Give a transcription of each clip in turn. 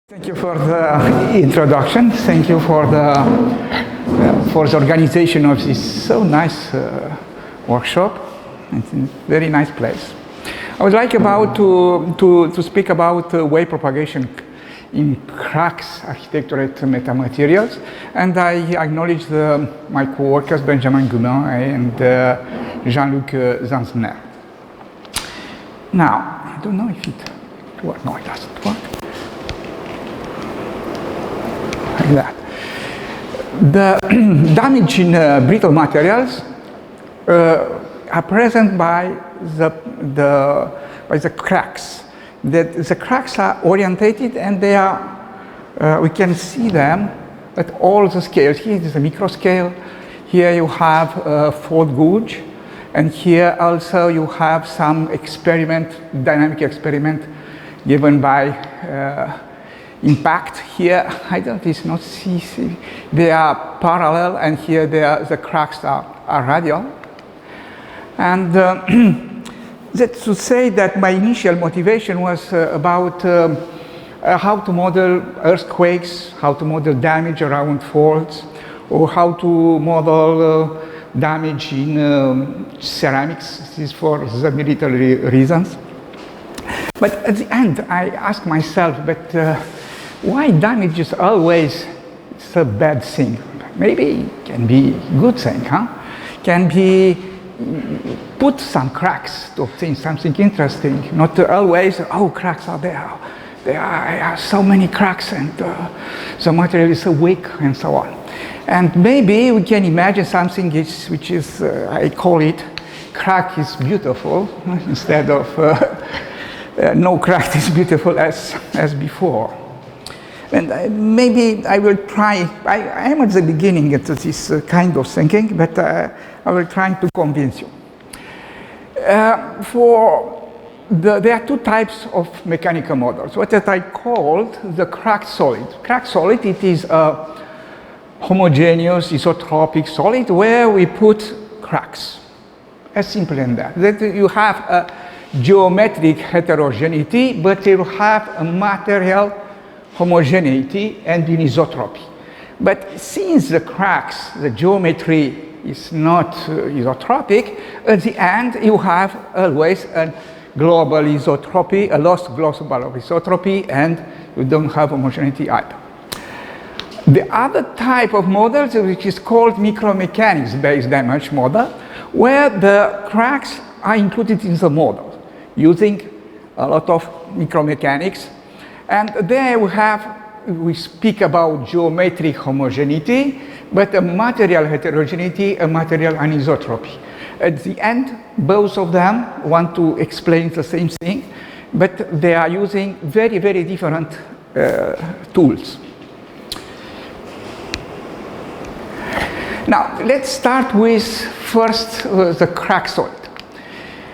Thank you for the introduction. Thank you for the organization of this so nice workshop. It's a very nice place. I would like to speak about wave propagation in cracks architecture at metamaterials, and I acknowledge my co-workers Benjamin Gumin and Jean-Luc Zanzner. Now, I don't know if it works. No, it doesn't work. Like that. The damage in brittle materials are present by the cracks. The cracks are orientated, and they are we can see them at all the scales. Here is a micro scale. Here you have a fault gauge, and here also you have some dynamic experiment given by impact. Here, I don't not see, they are parallel, and here the cracks are radial. And that's to say that my initial motivation was about how to model earthquakes, how to model damage around faults, or how to model damage in ceramics. This is for the military reasons. But at the end, I asked myself, why damage is always a bad thing? Maybe it can be a good thing, huh? Can be put some cracks to obtain something interesting, not always, oh, cracks are there. There are so many cracks, and the material is so weak, and so on. And maybe we can imagine something which is, I call it, crack is beautiful, instead of no crack is beautiful as before. And maybe I will try, I am at the beginning at this kind of thinking, but I will try to convince you. There are two types of mechanical models. What I called the cracked solid. Cracked solid, it is a homogeneous isotropic solid where we put cracks. As simple as that. That you have a geometric heterogeneity, but you have a material homogeneity and anisotropy. But since the cracks, the geometry is not isotropic, at the end you have always a global isotropy, a lost global isotropy, and you don't have homogeneity either. The other type of models, which is called micromechanics-based damage model, where the cracks are included in the model using a lot of micromechanics. And there we speak about geometric homogeneity, but a material heterogeneity, a material anisotropy. At the end, both of them want to explain the same thing, but they are using very, very different tools. Now, let's start with first the crack solid.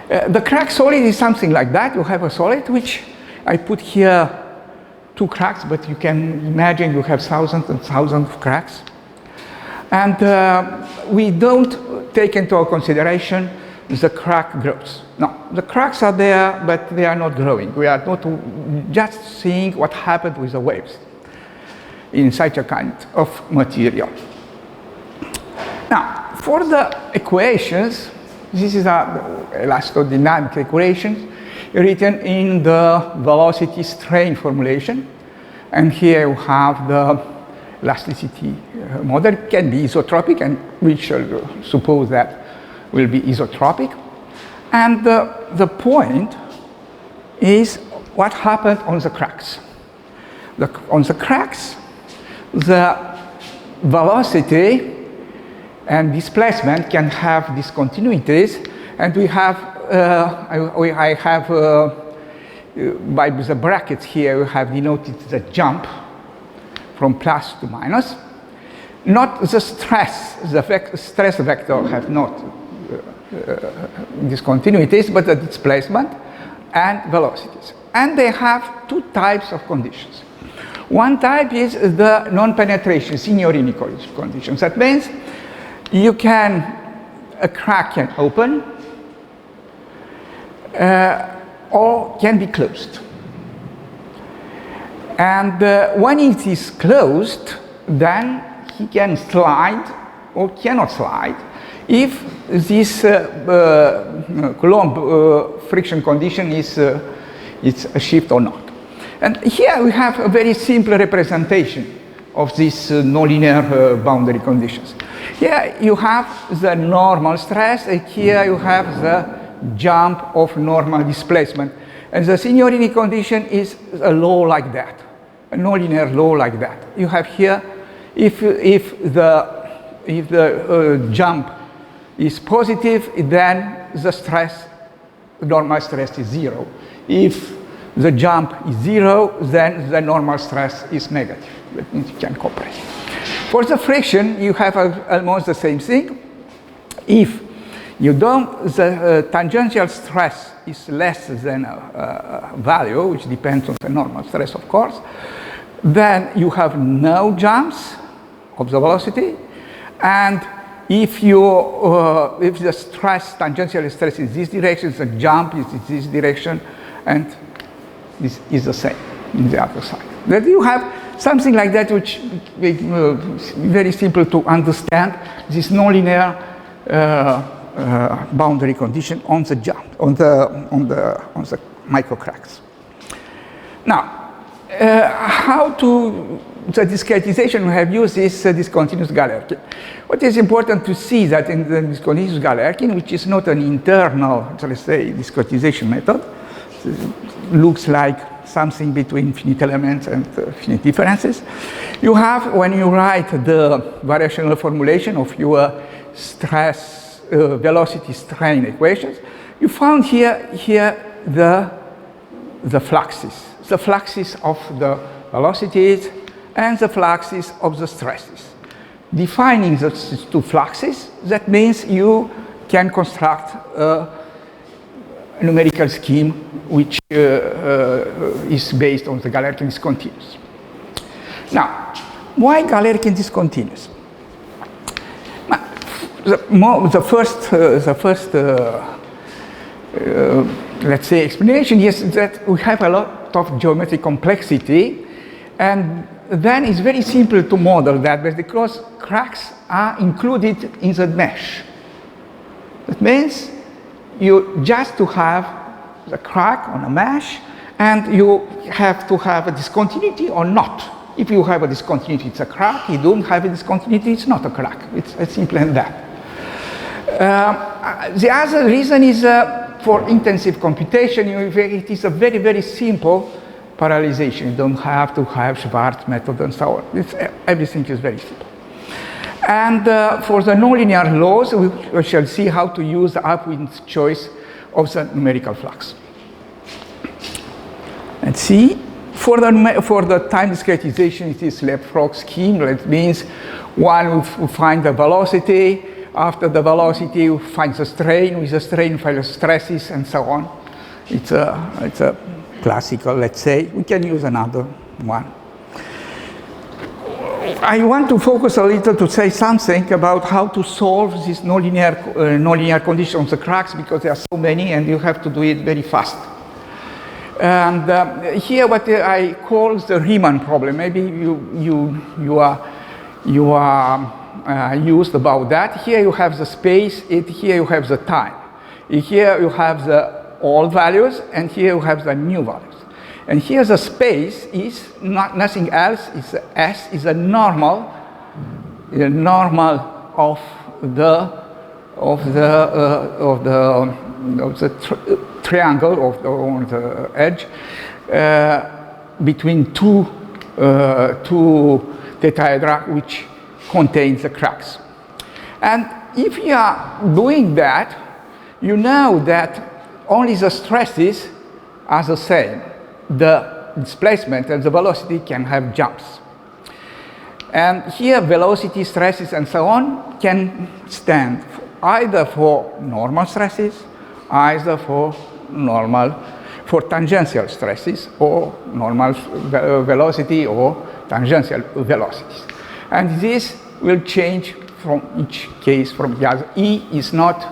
The crack solid is something like that. You have a solid which I put here two cracks, but you can imagine you have thousands and thousands of cracks. And we don't take into consideration the crack growth. No, the cracks are there, but they are not growing. We are not just seeing what happened with the waves in such a kind of material. Now, for the equations, this is our elastodynamic equations written in the velocity strain formulation. And here you have the elasticity model. It can be isotropic, and we shall suppose that will be isotropic. And the point is what happened on the cracks. On the cracks, the velocity and displacement can have discontinuities, and we have I have by the brackets here we have denoted the jump from plus to minus. Not the stress, stress vector have not discontinuities, but the displacement and velocities. And they have two types of conditions. One type is the non-penetration, signorini conditions. That means a crack can open or can be closed. And when it is closed, then he can slide or cannot slide if this Coulomb friction condition is it's a shift or not. And here we have a very simple representation of these nonlinear boundary conditions. Here you have the normal stress, and here you have the jump of normal displacement. And the signorini condition is a law like that, a nonlinear law like that. You have here, if the jump is positive, then the stress, normal stress is 0. If the jump is 0, then the normal stress is negative. That means you can compress. For the friction, you have almost the same thing. If you don't, the tangential stress is less than a value, which depends on the normal stress, of course, then you have no jumps of the velocity. And if the stress, tangential stress is this direction, the jump is this direction, and this is the same in the other side. Then you have something like that, which is very simple to understand, this nonlinear boundary condition on the jump, on the microcracks. Now, how to the discretization we have used is discontinuous Galerkin. What is important to see that in the discontinuous Galerkin, which is not an internal, let's say, discretization method, looks like something between finite elements and finite differences. You have, when you write the variational formulation of your stress, velocity strain equations, you found here the fluxes of the velocities and the fluxes of the stresses. Defining those two fluxes, that means you can construct a numerical scheme which is based on the Galerkin discontinuous. Now, why Galerkin discontinuous? The first let's say, explanation is that we have a lot of geometric complexity, and then it's very simple to model that because cracks are included in the mesh. That means you just to have the crack on a mesh, and you have to have a discontinuity or not. If you have a discontinuity, it's a crack. You don't have a discontinuity, it's not a crack. It's as simple as that. The other reason is for intensive computation, it is a very, very simple parallelization. You don't have to have Schwarz method and so on. Everything is very simple. And for the nonlinear laws, we shall see how to use the Upwind's choice of the numerical flux. Let's see. For the time discretization, it is Leapfrog scheme. That means one will find the velocity. After the velocity, we find the strain. With the strain, find the stresses, and so on. It's a classical, let's say. We can use another one. I want to focus a little to say something about how to solve this nonlinear condition on the cracks, because there are so many and you have to do it very fast. And here what I call the Riemann problem. Maybe you are used about that. Here you have the space, here you have the time. Here you have the old values, and here you have the new values. And here the space is nothing else. Is S is a normal of the triangle on the edge between two tetrahedra which contains the cracks. And if you are doing that, you know that only the stresses are the same. The displacement and the velocity can have jumps. And here velocity, stresses, and so on can stand either for normal stresses, either for tangential stresses, or normal velocity or tangential velocities. And this will change from each case from the other. E is not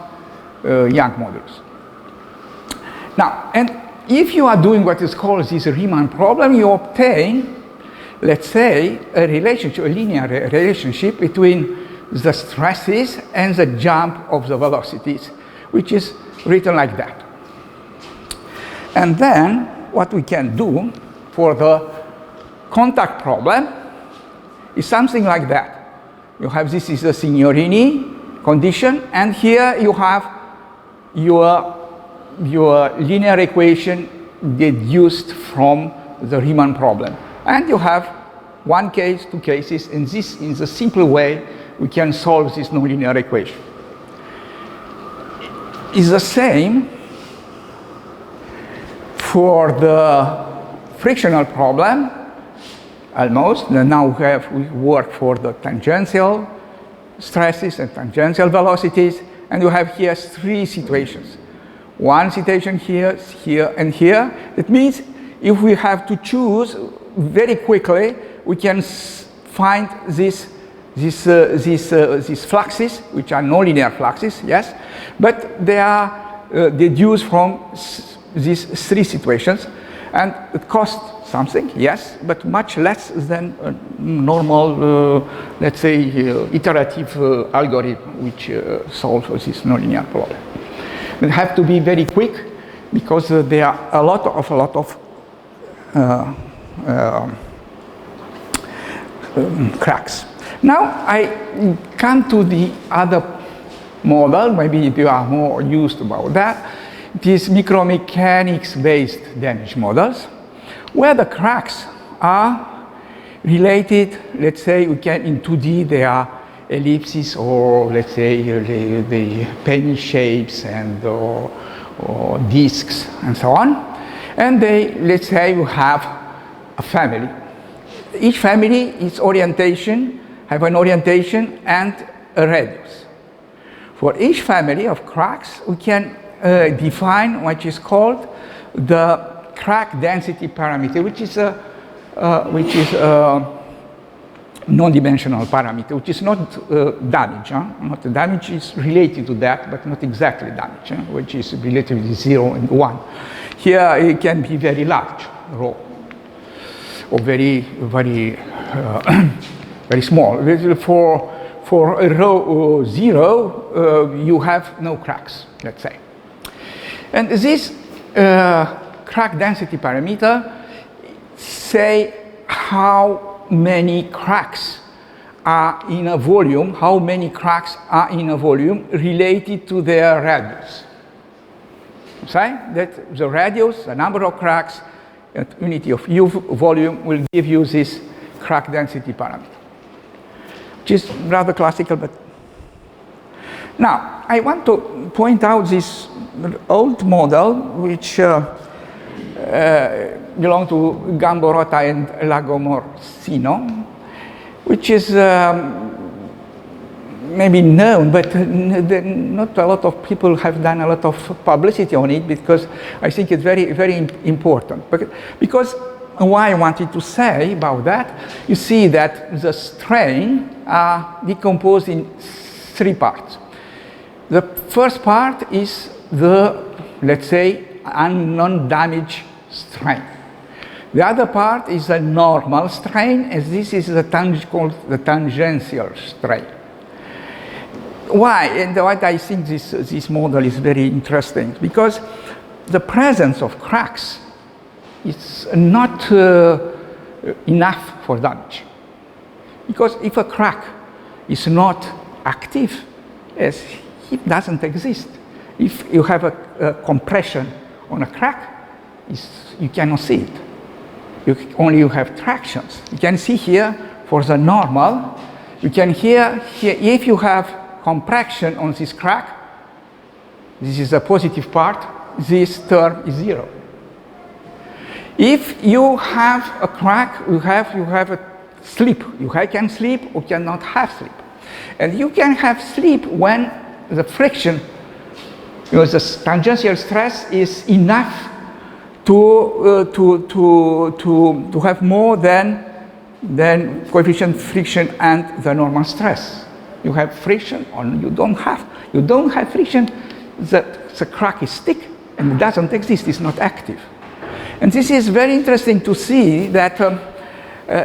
Young modulus. Now, and if you are doing what is called this Riemann problem, you obtain, let's say, a relationship, a linear relationship between the stresses and the jump of the velocities, which is written like that. And then what we can do for the contact problem is something like that. You have, this is the Signorini condition, and here you have your linear equation deduced from the Riemann problem. And you have one case, two cases, and this, in the simple way, we can solve this nonlinear equation. It's the same for the frictional problem, almost. Now we work for the tangential stresses and tangential velocities, and you have here three situations. One situation here, here, and here. That means if we have to choose very quickly, we can find these fluxes, which are nonlinear fluxes, yes, but they are deduced from these three situations, and it costs something, yes, but much less than a normal, let's say, iterative algorithm which solves this nonlinear problem. It have to be very quick because there are a lot of cracks. Now I come to the other model. Maybe you are more used about that. These micromechanics-based damage models, where the cracks are related. Let's say we can in 2D they are ellipses, or let's say the penny shapes and or discs and so on. And they, let's say you have a family. Each family is orientation, have an orientation and a radius. For each family of cracks, we can define what is called the crack density parameter, which is a non-dimensional parameter, which is not damage. Not the damage is related to that, but not exactly damage, which is relatively 0 and 1. Here it can be very large, rho, or very small. For a rho 0, you have no cracks, let's say. And this crack density parameter say how many cracks are in a volume, how many cracks are in a volume related to their radius. Say that the radius, the number of cracks, at unity of U volume will give you this crack density parameter, which is rather classical. But now I want to point out this old model which belong to Gamborotta and Lagomorsino, which is maybe known, but not a lot of people have done a lot of publicity on it, because I think it's very important. Because why I wanted to say about that, you see that the strain are decomposed in three parts. The first part is the, let's say, non-damage strain. The other part is a normal strain, and this is called the tangential strain. Why? And what I think this model is very interesting, because the presence of cracks is not enough for damage. Because if a crack is not active, as it doesn't exist. If you have a compression on a crack, you cannot see it. Only you have tractions. You can see here for the normal. You can here if you have compression on this crack, this is a positive part, this term is 0. If you have a crack, you have a slip. You can slip or cannot have slip. And you can have slip when the friction, the tangential stress is enough to have more than coefficient friction and the normal stress. You have friction or you don't have. You don't have friction, the crack is thick and it doesn't exist, it's not active. And this is very interesting to see that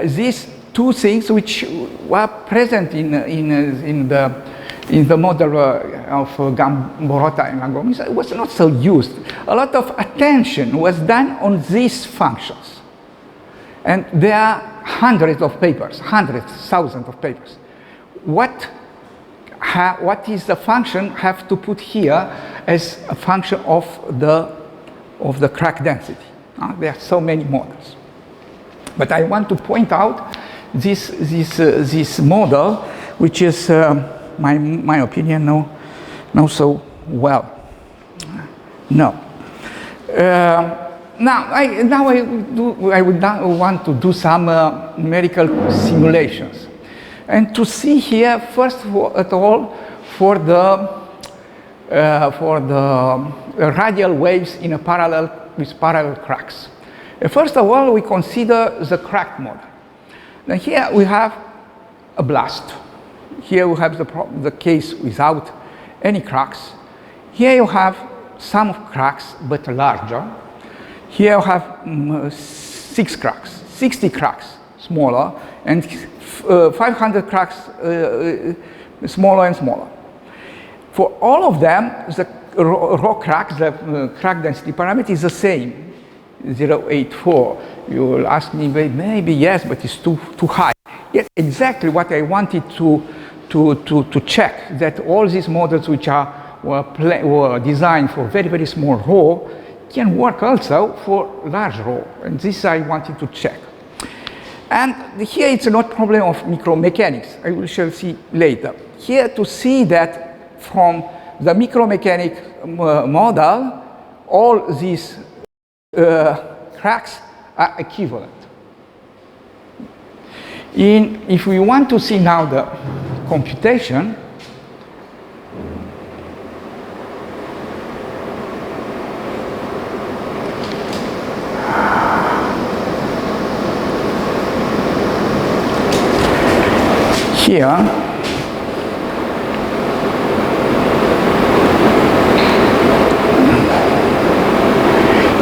these two things which were present in the model of Gamborotta and Langoni was not so used. A lot of attention was done on these functions. And there are hundreds of papers, thousands of papers. What is the function have to put here as a function of the crack density? There are so many models. But I want to point out this model, which is, my opinion, not so well. No. Now I would want to do some numerical simulations. And to see here, first of all, for the radial waves in a with parallel cracks. First of all, we consider the cracked model. Now here we have a blast. Here we have the case without any cracks. Here you have some cracks, but larger. Here you have 6 cracks, 60 cracks, smaller, and 500 cracks, smaller and smaller. For all of them, the raw cracks, the crack density parameter is the same, 0.84. You will ask me, maybe yes, but it's too high. Yes, exactly what I wanted to check, that all these models which were designed for very, very small rho can work also for large rho, and this I wanted to check. And here it's not problem of micromechanics, I shall see later. Here to see that from the micromechanic model, all these cracks are equivalent. If we want to see now the computation, here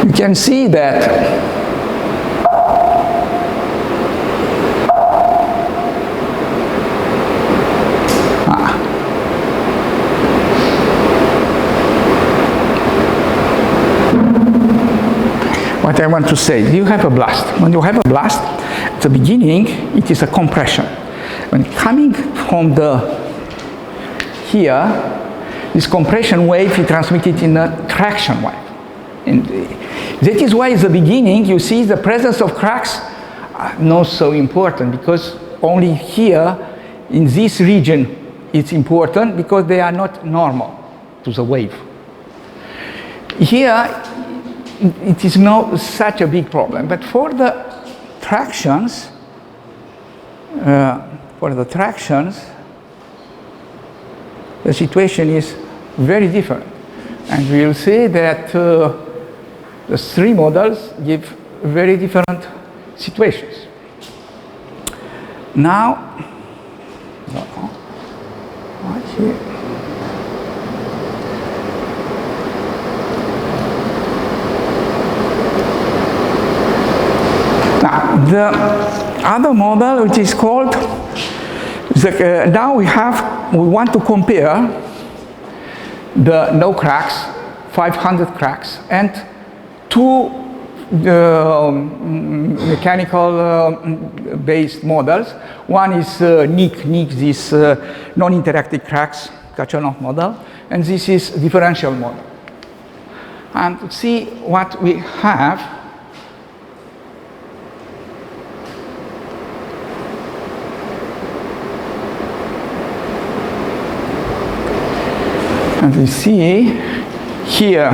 you can see that what I want to say, you have a blast. When you have a blast, at the beginning, it is a compression. When coming from here, this compression wave is transmitted in a traction wave. And that is why at the beginning, you see the presence of cracks are not so important, because only here, in this region, it's important because they are not normal to the wave. Here, it is not such a big problem, but for the tractions, the situation is very different. And we'll see that the 3 models give very different situations. Now, right here. Now, the other model, which is called, now we want to compare the no cracks, 500 cracks, and 2 mechanical based models. One is NIC, this non-interactive cracks, Kachanov model, and this is differential model. And to see what we have, and we see here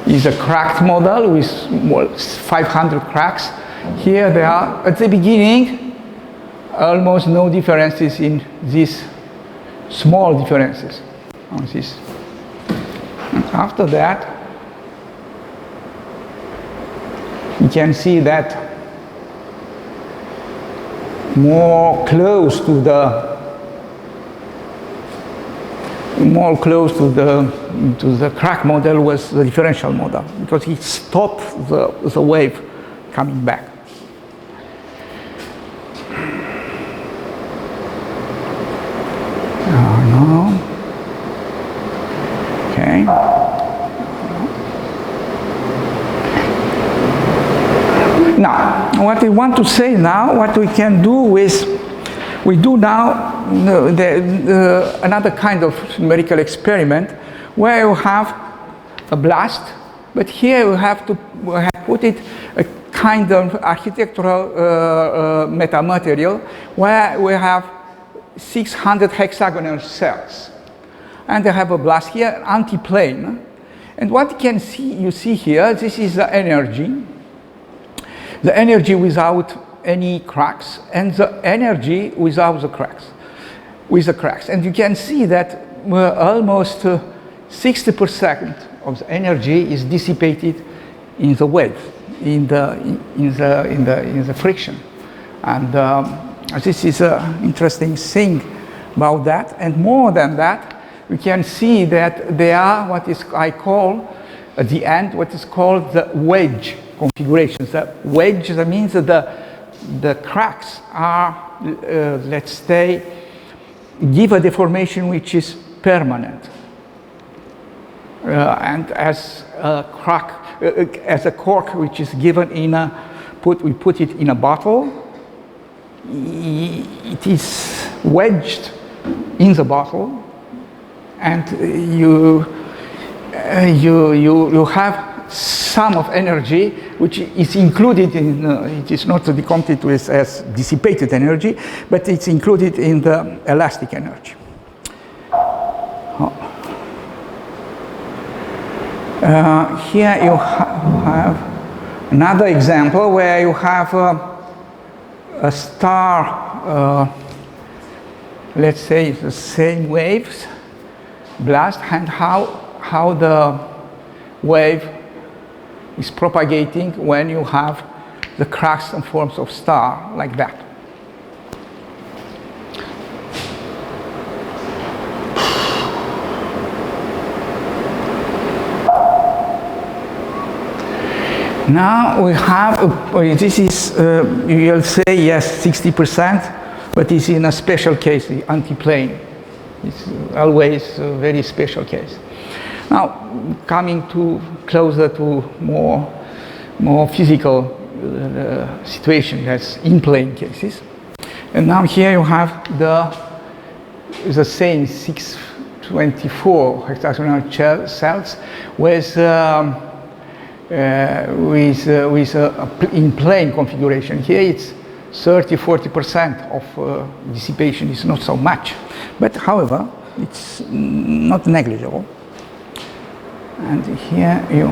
is a cracked model with 500 cracks. Here they are at the beginning, almost no differences in these small differences on this. And after that, you can see that more close to the more close to the crack model was the differential model, because it stopped the wave coming back. No. Okay. Now, what I want to say now, what we can do is, we do now another kind of numerical experiment where you have a blast, but here we have put it a kind of architectural metamaterial where we have 600 hexagonal cells. And I have a blast here, anti-plane. And what you see here, this is the energy without any cracks, and the energy without the cracks, with the cracks. And you can see that almost 60% of the energy is dissipated in the wave, in the friction. And this is an interesting thing about that. And more than that, we can see that there are what I call at the end what is called the wedge configurations. The wedge, that means that the cracks are, let's say, give a deformation which is permanent. And as a crack, as a cork which is given in we put it in a bottle, it is wedged in the bottle, and you have some of energy which is included in, it is not decompted as dissipated energy, but it's included in the elastic energy. Here you have another example where you have a star, let's say the same waves, blast, and how the wave is propagating when you have the cracks and forms of star like that. Now we have, this is, you'll say yes, 60%, but it's in a special case, the anti-plane. It's always a very special case. Now, coming closer to more physical situation, that's in-plane cases. And now here you have the same 624 hexagonal cells with in-plane configuration. Here it's 30–40% of dissipation is not so much, but however, it's not negligible. And here you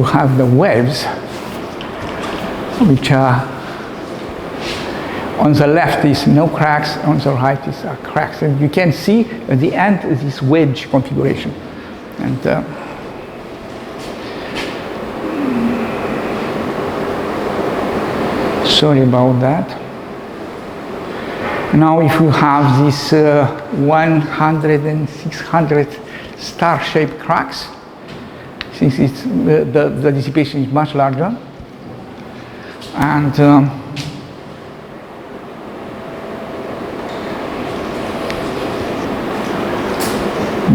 have the waves, which are on the left is no cracks, on the right is cracks, and you can see at the end this wedge configuration. And sorry about that. Now if you have these 100 and 600 star-shaped cracks, since it's, the dissipation is much larger, and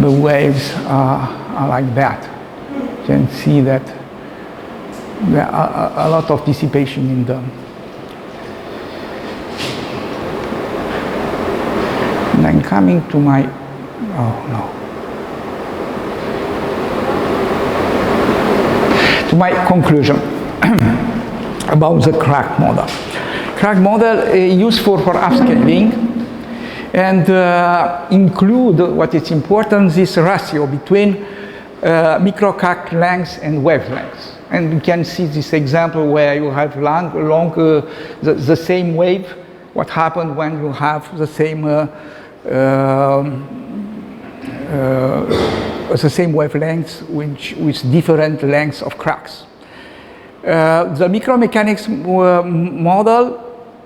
the waves are like that. You can see that there are a lot of dissipation in them. And I'm coming to my, to my conclusion about the crack model. Crack model is useful for upscaling and include what is important, this ratio between microcrack lengths and wavelengths. And you can see this example where you have the same wave, what happened when you have the same wavelengths with different lengths of cracks. The micromechanics model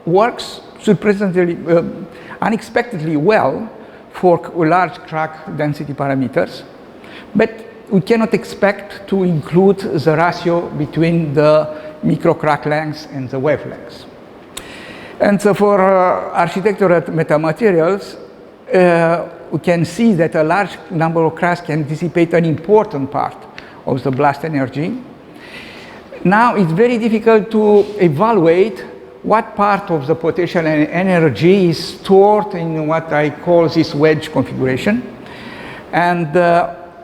works surprisingly, unexpectedly well for large crack density parameters, but we cannot expect to include the ratio between the micro crack lengths and the wavelengths. And so for architectural metamaterials, we can see that a large number of cracks can dissipate an important part of the blast energy. Now it's very difficult to evaluate what part of the potential energy is stored in what I call this wedge configuration, and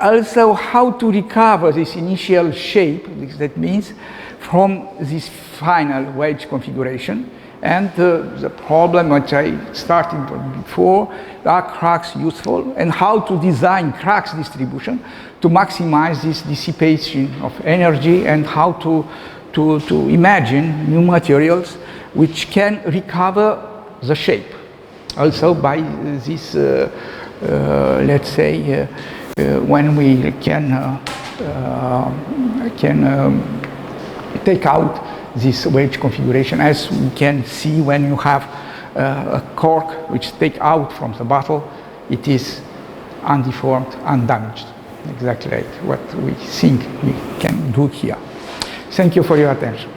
also how to recover this initial shape, that means from this final wedge configuration. And the problem which I started before, are cracks useful, and how to design cracks distribution to maximize this dissipation of energy, and how to imagine new materials which can recover the shape. Also by this, let's say, when we can take out this wedge configuration, as we can see when you have a cork which take out from the bottle, it is undeformed, undamaged. Exactly like what we think we can do here. Thank you for your attention.